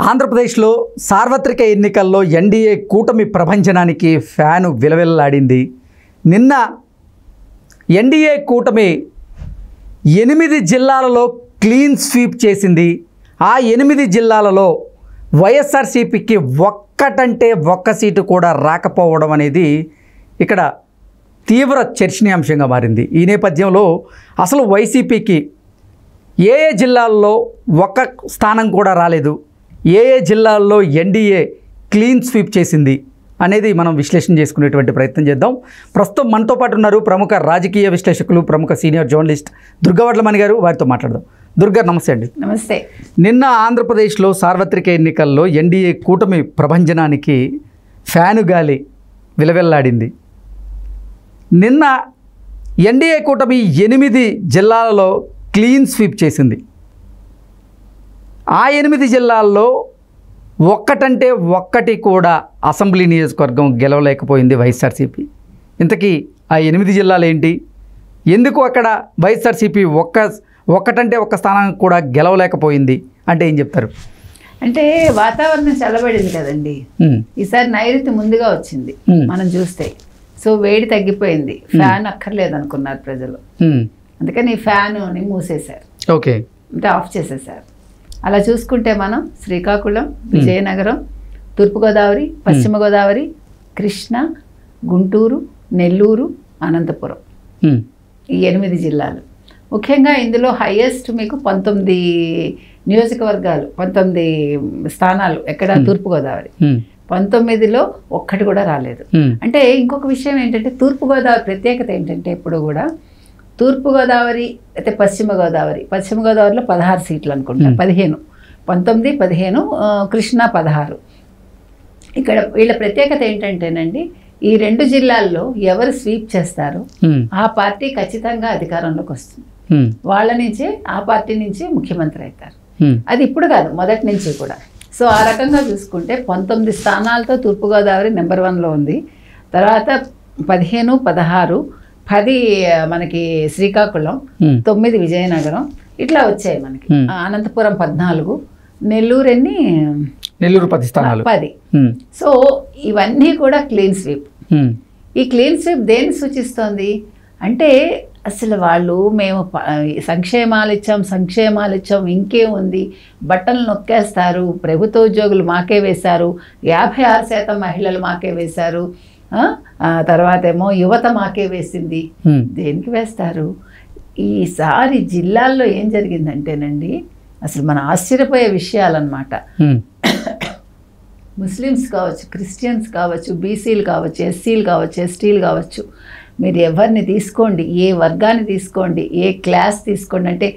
ఆంధ్రప్రదేశ్లో సార్వత్రిక ఎన్నికల్లో ఎన్డీఏ కూటమి ప్రభంజనానికి ఫ్యాను విలవిల్లాడింది. నిన్న ఎన్డీఏ కూటమి 8 జిల్లాలలో క్లీన్ స్వీప్ చేసింది. ఆ 8 జిల్లాలలో వైఎస్ఆర్సీపీకి ఒక్కటంటే ఒక్క సీటు కూడా రాకపోవడం అనేది ఇక్కడ తీవ్ర చర్చనీయాంశంగా మారింది. ఈ నేపథ్యంలో అసలు వైసీపీకి ఏ జిల్లాల్లో ఒక్క స్థానం కూడా రాలేదు, ఏ జిల్లాల్లో ఎన్డీఏ క్లీన్ స్వీప్ చేసింది అనేది మనం విశ్లేషణ చేసుకునేటువంటి ప్రయత్నం చేద్దాం. ప్రస్తుతం మనతో పాటు ఉన్నారు ప్రముఖ రాజకీయ విశ్లేషకులు, ప్రముఖ సీనియర్ జర్నలిస్ట్ దుర్గావడ్లమణి గారు. వారితో మాట్లాడదాం. దుర్గా, నమస్తే అండి. నమస్తే. నిన్న ఆంధ్రప్రదేశ్లో సార్వత్రిక ఎన్నికల్లో ఎన్డీఏ కూటమి ప్రభంజనానికి ఫ్యాను గాలి విలవెల్లాడింది. నిన్న ఎన్డీఏ కూటమి 8 జిల్లాలలో క్లీన్ స్వీప్ చేసింది. ఆ 8 జిల్లాల్లో ఒక్కటంటే ఒక్కటి కూడా అసెంబ్లీ నియోజకవర్గం గెలవలేకపోయింది వైఎస్ఆర్సీపీ. ఇంతకీ ఆ 8 జిల్లాలు ఏంటి, ఎందుకు అక్కడ వైఎస్ఆర్సీపీ ఒక్కటంటే ఒక్క స్థానం కూడా గెలవలేకపోయింది అంటే ఏం చెప్తారు? అంటే వాతావరణం చల్లబడింది కదండి. ఈసారి నైరుతి ముందుగా వచ్చింది మనం చూస్తే. సో వేడి తగ్గిపోయింది, ఫ్యాన్ అక్కర్లేదు అనుకున్నారు ప్రజలు. అందుకని ఈ ఫ్యాన్ని మూసేశారు, ఓకే, అంటే ఆఫ్ చేసేసారు. అలా చూసుకుంటే మనం శ్రీకాకుళం, విజయనగరం, తూర్పుగోదావరి, పశ్చిమ గోదావరి, కృష్ణా, గుంటూరు, నెల్లూరు, అనంతపురం, ఈ 8 జిల్లాలు. ముఖ్యంగా ఇందులో హైయెస్ట్ మీకు 19 నియోజకవర్గాలు, 19 స్థానాలు ఎక్కడ తూర్పుగోదావరి. 19లో ఒక్కటి కూడా రాలేదు. అంటే ఇంకొక విషయం ఏంటంటే తూర్పుగోదావరి ప్రత్యేకత ఏంటంటే ఎప్పుడు కూడా తూర్పుగోదావరి అయితే పశ్చిమ గోదావరిలో 16 సీట్లు అనుకుంటా, 15, 19, 15, కృష్ణా 16. ఇక్కడ వీళ్ళ ప్రత్యేకత ఏంటంటేనండి, ఈ 2 జిల్లాల్లో ఎవరు స్వీప్ చేస్తారో ఆ పార్టీ ఖచ్చితంగా అధికారంలోకి వస్తుంది. వాళ్ళ నుంచే, ఆ పార్టీ నుంచే ముఖ్యమంత్రి అవుతారు. అది ఇప్పుడు కాదు, మొదటి నుంచి కూడా. సో ఆ రకంగా చూసుకుంటే 19 స్థానాలతో తూర్పుగోదావరి నెంబర్ 1లో ఉంది. తర్వాత 15, 16, 10 మనకి శ్రీకాకుళం, 9 విజయనగరం, ఇట్లా వచ్చాయి మనకి. అనంతపురం 14, నెల్లూరు 10 స్థానాలు, 10. సో ఇవన్నీ కూడా క్లీన్ స్వీప్. ఈ క్లీన్ స్వీప్ దేన్ని సూచిస్తోంది అంటే అసలు వాళ్ళు మేము సంక్షేమాలు ఇచ్చాం ఇంకేముంది, బట్టలు నొక్కేస్తారు, ప్రభుత్వ ఉద్యోగులు మాకే వేశారు, 56% మహిళలు మాకే వేశారు, తర్వాత ఏమో యువత మాకే వేసింది. దేనికి వేస్తారు? ఈసారి జిల్లాల్లో ఏం జరిగిందంటేనండి అసలు మన ఆశ్చర్యపోయే విషయాలన్నమాట. ముస్లిమ్స్ కావచ్చు, క్రిస్టియన్స్ కావచ్చు, బీసీలు కావచ్చు, ఎస్సీలు కావచ్చు, ఎస్టీలు కావచ్చు, మీరు ఎవరిని తీసుకోండి, ఏ వర్గాన్ని తీసుకోండి, ఏ క్లాస్ తీసుకోండి, అంటే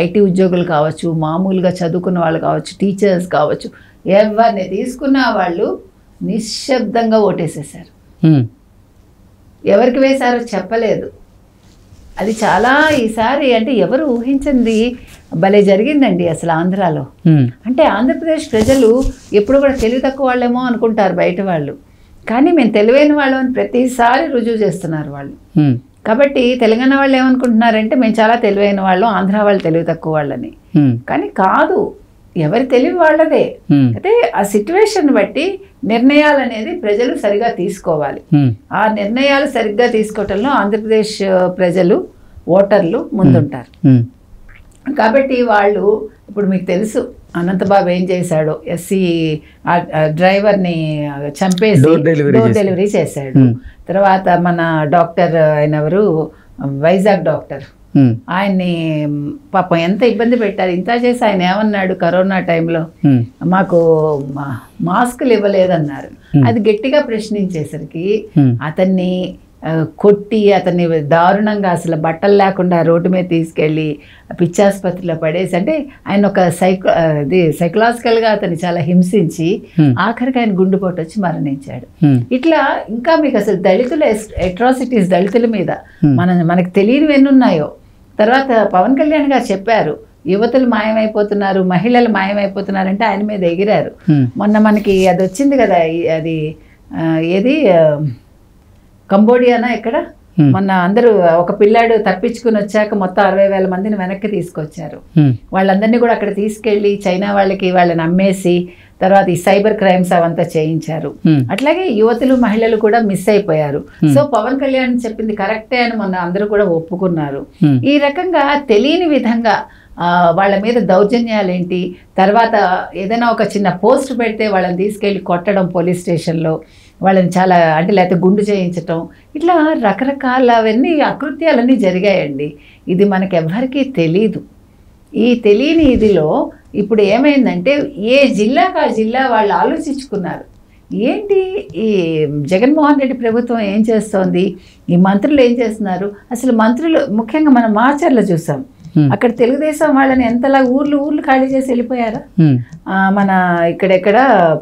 ఐటీ ఉద్యోగులు కావచ్చు, మామూలుగా చదువుకున్న వాళ్ళు కావచ్చు, టీచర్స్ కావచ్చు, ఎవరిని తీసుకున్న వాళ్ళు నిశ్శబ్దంగా ఓటేసేసారు. ఎవరికి వేశారో చెప్పలేదు. అది చాలా ఈసారి అంటే ఎవరు ఊహించింది భలే జరిగిందండి అసలు ఆంధ్రాలో. అంటే ఆంధ్రప్రదేశ్ ప్రజలు ఎప్పుడు కూడా తెలివి తక్కువ వాళ్ళేమో అనుకుంటారు బయట వాళ్ళు, కానీ మేము తెలివైన వాళ్ళం అని ప్రతిసారి రుజువు చేస్తున్నారు వాళ్ళు. కాబట్టి తెలంగాణ వాళ్ళు ఏమనుకుంటున్నారంటే మేము చాలా తెలివైన వాళ్ళం, ఆంధ్ర వాళ్ళు తెలివి తక్కువ వాళ్ళని. కానీ కాదు, ఎవరి తెలివి వాళ్ళదే. అయితే ఆ సిచ్యువేషన్ బట్టి నిర్ణయాలు అనేది ప్రజలు సరిగా తీసుకోవాలి. ఆ నిర్ణయాలు సరిగ్గా తీసుకోవటంలో ఆంధ్రప్రదేశ్ ప్రజలు, ఓటర్లు ముందుంటారు. కాబట్టి వాళ్ళు ఇప్పుడు మీకు తెలుసు అనంతబాబు ఏం చేశాడో, ఎస్సీ డ్రైవర్ని చంపేసి డోర్ డెలివరీ చేశాడు. తర్వాత మన డాక్టర్ ఆయన ఎవరు, వైజాగ్ డాక్టర్, ఆయన్ని పాపం ఎంత ఇబ్బంది పెట్టారు. ఇంత చేసి ఆయన ఏమన్నాడు, కరోనా టైంలో మాకు మాస్కులు ఇవ్వలేదన్నారు. అది గట్టిగా ప్రశ్నించేసరికి అతన్ని కొట్టి, అతన్ని దారుణంగా అసలు బట్టలు లేకుండా రోడ్డు మీద తీసుకెళ్ళి పిచ్చాసుపత్రిలో పడేసి, అంటే ఆయన ఒక సైకలాజికల్గా అతన్ని చాలా హింసించి ఆఖరికి ఆయన గుండెపోటు వచ్చి మరణించాడు. ఇట్లా ఇంకా మీకు అసలు దళితుల అట్రాసిటీస్, దళితుల మీద మనకు తెలియనివి ఎన్నున్నాయో. తర్వాత పవన్ కళ్యాణ్ గారు చెప్పారు, యువతులు మాయమైపోతున్నారు, మహిళలు మాయమైపోతున్నారు అంటే ఆయన మీద ఎగిరారు. మొన్న మనకి అది వచ్చింది కదా, అది ఏది కంబోడియానా ఎక్కడ మొన్న అందరూ ఒక పిల్లాడు తప్పించుకుని వచ్చాక మొత్తం 60,000 మందిని వెనక్కి తీసుకొచ్చారు. వాళ్ళందరినీ కూడా అక్కడ తీసుకెళ్ళి చైనా వాళ్ళని అమ్మేసి తర్వాత ఈ సైబర్ క్రైమ్స్ అవంతా చేయించారు. అట్లాగే యువతులు మహిళలు కూడా మిస్ అయిపోయారు. సో పవన్ కళ్యాణ్ చెప్పింది కరెక్టే అని మొన్న అందరూ కూడా ఒప్పుకున్నారు. ఈ రకంగా తెలియని విధంగా వాళ్ళ మీద దౌర్జన్యాలేంటి, తర్వాత ఏదైనా ఒక చిన్న పోస్ట్ పెడితే వాళ్ళని తీసుకెళ్ళి కొట్టడం పోలీస్ స్టేషన్లో, వాళ్ళని చాలా అంటే లేకపోతే గుండు చేయించటం, ఇట్లా రకరకాలవన్నీ అకృత్యాలన్నీ జరిగాయండి. ఇది మనకెవ్వరికీ తెలీదు. ఈ తెలియని ఇదిలో ఇప్పుడు ఏమైందంటే ఏ జిల్లాకు ఆ జిల్లా వాళ్ళు ఆలోచించుకున్నారు. ఏంటి ఈ జగన్మోహన్ రెడ్డి ప్రభుత్వం ఏం చేస్తోంది, ఈ మంత్రులు ఏం చేస్తున్నారు, అసలు మంత్రులు ముఖ్యంగా మనం మాచర్లో చూసాం. అక్కడ తెలుగుదేశం వాళ్ళని ఎంతలా ఊర్లు ఖాళీ చేసి వెళ్ళిపోయారా. మన ఇక్కడెక్కడ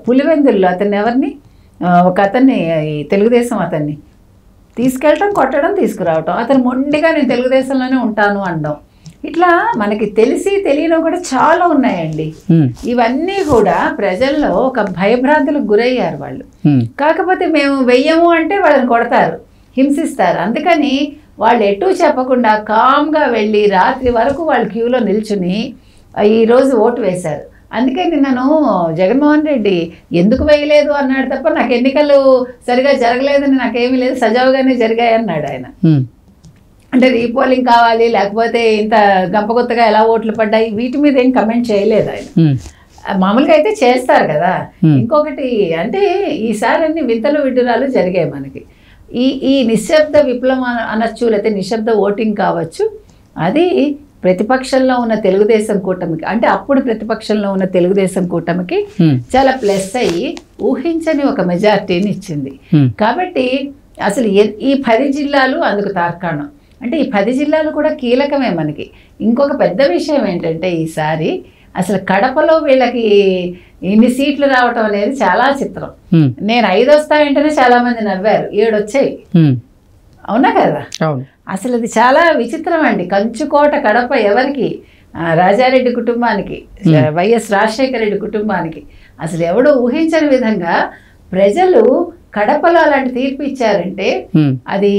పులివెందుల్లో అతన్ని ఎవరిని ఒక అతన్ని ఈ తెలుగుదేశం అతన్ని తీసుకెళ్ళటం, కొట్టడం, తీసుకురావటం, అతను మొండిగా నేను తెలుగుదేశంలోనే ఉంటాను అనడం, ఇట్లా మనకి తెలిసి తెలియని కూడా చాలా ఉన్నాయండి. ఇవన్నీ కూడా ప్రజల్లో ఒక భయభ్రాంతులకు గురయ్యారు వాళ్ళు. కాకపోతే మేము వెయ్యము అంటే వాళ్ళని కొడతారు, హింసిస్తారు. అందుకని వాళ్ళు ఎటు చెప్పకుండా కామ్గా వెళ్ళి రాత్రి వరకు వాళ్ళు క్యూలో నిల్చుని ఈరోజు ఓటు వేశారు. అందుకని నన్ను జగన్మోహన్ రెడ్డి ఎందుకు వేయలేదు అన్నాడు తప్ప నాకు ఎన్నికలు సరిగా జరగలేదని నాకేమీ లేదు, సజావుగానే జరిగాయి అన్నాడు ఆయన. అంటే రీపోలింగ్ కావాలి లేకపోతే ఇంత గంపగొత్తగా ఎలా ఓట్లు పడ్డాయి వీటి మీద ఏం కమెంట్ చేయలేదు ఆయన. మామూలుగా అయితే చేస్తారు కదా. ఇంకొకటి అంటే ఈసారి అన్ని వింతలు విడ్డూరాలు జరిగాయి మనకి. ఈ నిశ్శబ్ద విప్లవం అనొచ్చు, లేకపోతే నిశ్శబ్ద ఓటింగ్ కావచ్చు. అది ప్రతిపక్షంలో ఉన్న తెలుగుదేశం కూటమికి, అంటే అప్పుడు ప్రతిపక్షంలో ఉన్న తెలుగుదేశం కూటమికి చాలా ప్లస్ అయ్యి ఊహించని ఒక మెజారిటీని ఇచ్చింది. కాబట్టి అసలు ఈ 10 జిల్లాలు అందుకు తార్కాణం. అంటే ఈ 10 జిల్లాలు కూడా కీలకమే మనకి. ఇంకొక పెద్ద విషయం ఏంటంటే ఈసారి అసలు కడపలో వీళ్ళకి ఇన్ని సీట్లు రావటం అనేది చాలా చిత్రం. నేను 5 వస్తాయంటేనే చాలా మంది నవ్వారు, 7 వచ్చాయి. అవునా కదా. అసలు అది చాలా విచిత్రం అండి. కంచుకోట కడప ఎవరికి, రాజారెడ్డి కుటుంబానికి, వైఎస్ రాజశేఖర రెడ్డి కుటుంబానికి అసలు ఎవడో ఊహించని విధంగా ప్రజలు కడపలో అలాంటి తీర్పు ఇచ్చారంటే అది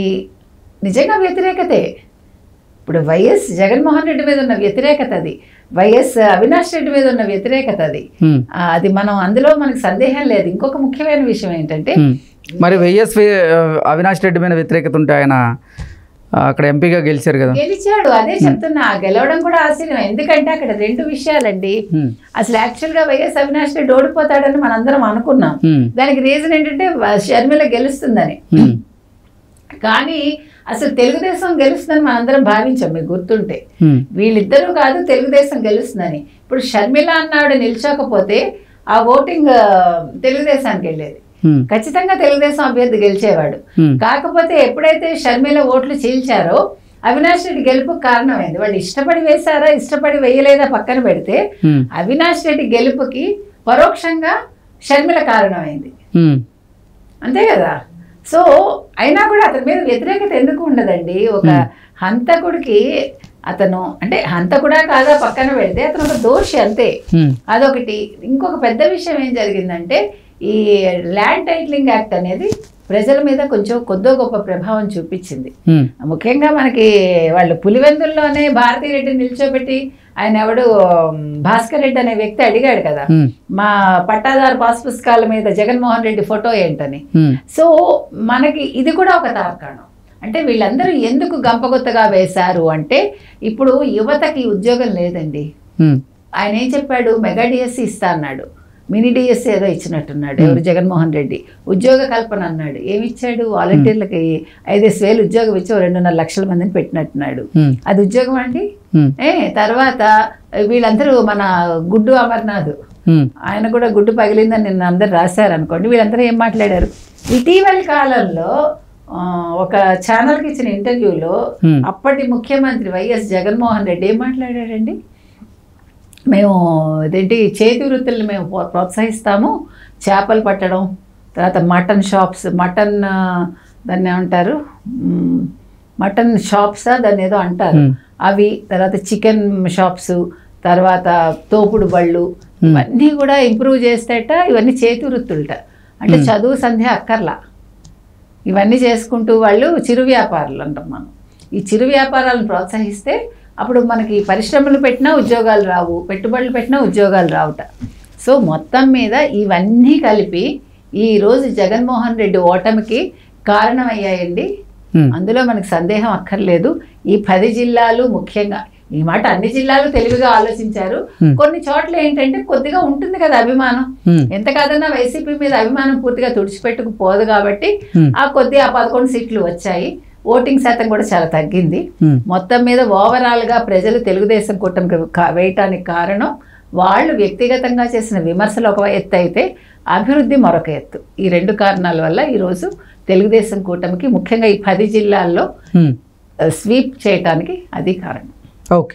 నిజంగా వ్యతిరేకతే. ఇప్పుడు వైఎస్ జగన్మోహన్ రెడ్డి మీద ఉన్న వ్యతిరేకత అది, వైఎస్ అవినాష్ రెడ్డి మీద ఉన్న వ్యతిరేకత అది, అది మనం అందులో మనకు సందేహం లేదు. ఇంకొక ముఖ్యమైన విషయం ఏంటంటే మరి వైఎస్ అవినాష్ రెడ్డి మీద వ్యతిరేకత ఉంటే ఆయన అక్కడ ఎంపీగా గెలిచారు కదా. గెలిచాడు, అదే చెప్తున్నా. గెలవడం కూడా ఆశ్చర్యం. ఎందుకంటే అక్కడ 2 విషయాలండి. అసలు యాక్చువల్గా వైఎస్ అవినాష్ రెడ్డి ఓడిపోతాడని మనందరం అనుకున్నాం. దానికి రీజన్ ఏంటంటే షర్మిల గెలుస్తుందని. కానీ అసలు తెలుగుదేశం గెలుస్తుందని మనందరం భావించాం. మీకు గుర్తుంటే వీళ్ళిద్దరూ కాదు, తెలుగుదేశం గెలుస్తుందని. ఇప్పుడు షర్మిల అన్నాడు నిల్చోకపోతే ఆ ఓటింగ్ తెలుగుదేశానికి వెళ్ళేది. ఖచ్చితంగా తెలుగుదేశం అభ్యర్థి గెలిచేవాడు. కాకపోతే ఎప్పుడైతే షర్మిల ఓట్లు చీల్చారో అవినాష్ రెడ్డి గెలుపుకు కారణమైంది. వాళ్ళు ఇష్టపడి వేశారా ఇష్టపడి వేయలేదా పక్కన పెడితే అవినాష్ రెడ్డి గెలుపుకి పరోక్షంగా షర్మిల కారణమైంది. అంతే కదా. సో అయినా కూడా అతని మీద వ్యతిరేకత ఎందుకు ఉండదండి. ఒక హంతకుడికి అతను అంటే హంతకుడా కాదా పక్కన పెడితే అతను ఒక దోషి అంతే, అదొకటి. ఇంకొక పెద్ద విషయం ఏం జరిగిందంటే ఈ ల్యాండ్ టైటిలింగ్ యాక్ట్ అనేది ప్రజల మీద కొంచెం కొద్దో గొప్ప ప్రభావం చూపించింది. ముఖ్యంగా మనకి వాళ్ళు పులివెందుల్లోనే భారతీ రెడ్డిని నిల్చోబెట్టి ఆయన ఎవడు భాస్కర్ రెడ్డి అనే వ్యక్తి అడిగాడు కదా మా పట్టాదారు పాస్ పుస్తకాల మీద జగన్మోహన్ రెడ్డి ఫోటో ఏంటని. సో మనకి ఇది కూడా ఒక తార్కాణం. అంటే వీళ్ళందరూ ఎందుకు గంపగొత్తగా వేశారు అంటే ఇప్పుడు యువతకి ఉద్యోగం లేదండి. ఆయన ఏం చెప్పాడు, మెగా డిఎస్సి ఇస్తా అన్నాడు, మినీ డిఎస్సి ఏదో ఇచ్చినట్టున్నాడు ఎవరు జగన్మోహన్ రెడ్డి. ఉద్యోగ కల్పన అన్నాడు, ఏమిచ్చాడు, వాలంటీర్లకి 5,000 ఉద్యోగం ఇచ్చి 2.5 లక్షల మందిని పెట్టినట్టున్నాడు. అది ఉద్యోగం అండి. తర్వాత వీళ్ళందరూ మన గుడ్డు అమర్నాథ్ ఆయన కూడా గుడ్డు పగిలిందని నిన్న అందరు రాశారు అనుకోండి. వీళ్ళందరూ ఏం మాట్లాడారు, ఇటీవలి కాలంలో ఒక ఛానల్కి ఇచ్చిన ఇంటర్వ్యూలో అప్పటి ముఖ్యమంత్రి వైఎస్ జగన్మోహన్ రెడ్డి ఏం మాట్లాడాడండి, మేము ఇదేంటి చేతి వృత్తుల్ని మేము ప్రోత్సహిస్తాము, చేపలు పట్టడం, తర్వాత మటన్ షాప్స్, మటన్ దాన్ని ఏమంటారు, మటన్ షాప్సా దాన్ని ఏదో అంటారు అవి, తర్వాత చికెన్ షాప్స్, తర్వాత తోపుడు బళ్ళు, ఇవన్నీ కూడా ఇంప్రూవ్ చేస్తేట. ఇవన్నీ చేతి వృత్తులట, అంటే చదువు సంధ్య అక్కర్లా. ఇవన్నీ చేసుకుంటూ వాళ్ళు చిరు వ్యాపారులు అంటాం మనం. ఈ చిరు వ్యాపారాలను ప్రోత్సహిస్తే అప్పుడు మనకి పరిశ్రమలు పెట్టినా ఉద్యోగాలు రావు, పెట్టుబడులు పెట్టినా ఉద్యోగాలు రావుట. సో మొత్తం మీద ఇవన్నీ కలిపి ఈరోజు జగన్మోహన్ రెడ్డి ఓటమికి కారణమయ్యాయండి. అందులో మనకు సందేహం అక్కర్లేదు. ఈ 10 జిల్లాలు ముఖ్యంగా, ఈ మాట అన్ని జిల్లాలు తెలివిగా ఆలోచించారు. కొన్ని చోట్ల ఏంటంటే కొద్దిగా ఉంటుంది కదా అభిమానం, ఎంత కాదన్నా వైసీపీ మీద అభిమానం పూర్తిగా తుడిచిపెట్టుకుపోదు కాబట్టి ఆ 11 సీట్లు వచ్చాయి. ఓటింగ్ శాతం కూడా చాలా తగ్గింది. మొత్తం మీద ఓవరాల్గా ప్రజలు తెలుగుదేశం కూటమికి వేయటానికి కారణం వాళ్ళు వ్యక్తిగతంగా చేసిన విమర్శలు ఒక ఎత్తు అయితే అభివృద్ధి మరొక ఎత్తు. ఈ 2 కారణాల వల్ల ఈరోజు తెలుగుదేశం కూటమికి ముఖ్యంగా ఈ 10 జిల్లాల్లో స్వీప్ చేయటానికి అది కారణం. ఓకే.